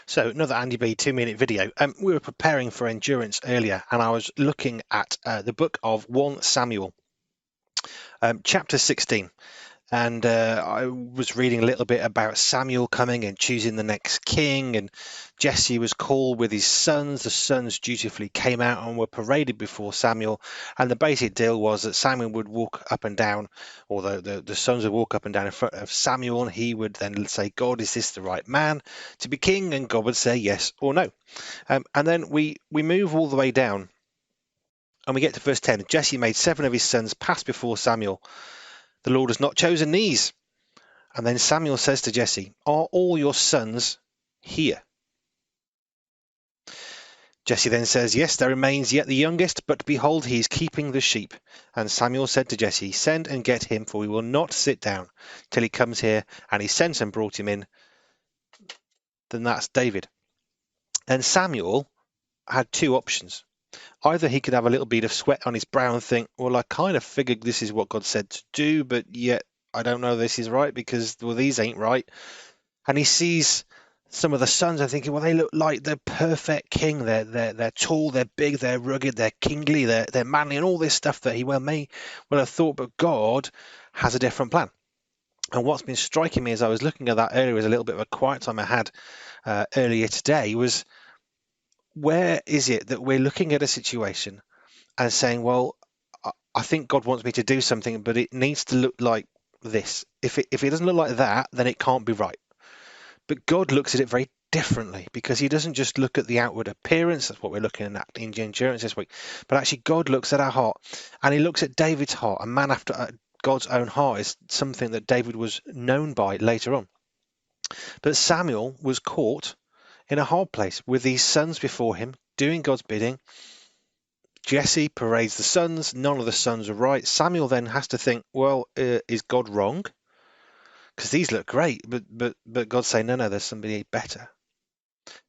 So another Andy B 2-minute video. We were preparing for endurance earlier, and I was looking at the book of 1 Samuel, chapter 16. And I was reading a little bit about Samuel coming and choosing the next king, and Jesse was called with his sons. The sons dutifully came out and were paraded before Samuel, and the basic deal was that Samuel would walk up and down, or the sons would walk up and down in front of Samuel, and he would then say, God, is this the right man to be king? And God would say yes or no. And then we move all the way down, and we get to verse 10. Jesse made 7 of his sons pass before Samuel. The Lord has not chosen these. And then Samuel says to Jesse, are all your sons here? Jesse then says, yes, there remains yet the youngest, but behold, he is keeping the sheep. And Samuel said to Jesse, send and get him, for we will not sit down till he comes here. And he sent and brought him in. Then that's David. And Samuel had 2 options. Either he could have a little bit of sweat on his brow and think, well, I kind of figured this is what God said to do, but yet I don't know this is right because, well, these ain't right. And he sees some of the sons and thinking, well, they look like the perfect king. They're tall, they're big, they're rugged, they're kingly, they're manly, and all this stuff that he may have thought. But God has a different plan. And what's been striking me as I was looking at that earlier, as a little bit of a quiet time I had earlier today, was where is it that we're looking at a situation and saying, well, I think God wants me to do something, but it needs to look like this. If it doesn't look like that, then it can't be right. But God looks at it very differently, because he doesn't just look at the outward appearance. That's what we're looking at in endurance this week. But actually, God looks at our heart, and he looks at David's heart. A man after God's own heart is something that David was known by later on. But Samuel was caught in a hard place with these sons before him doing God's bidding. Jesse parades the sons. None of the sons are right. Samuel then has to think, well, is God wrong? Because these look great, but God's saying, no, there's somebody better.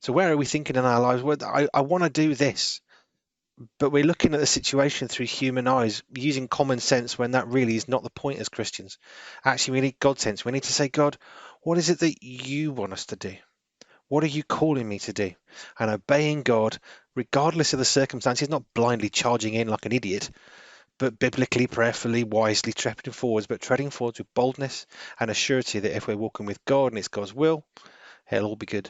So where are we thinking in our lives? Well, I want to do this, but we're looking at the situation through human eyes, using common sense, when that really is not the point as Christians. Actually, we need God's sense. We need to say, God, what is it that you want us to do? What are you calling me to do? And obeying God, regardless of the circumstances, not blindly charging in like an idiot, but biblically, prayerfully, wisely treading forwards, but treading forwards with boldness and a surety that if we're walking with God and it's God's will, it'll all be good.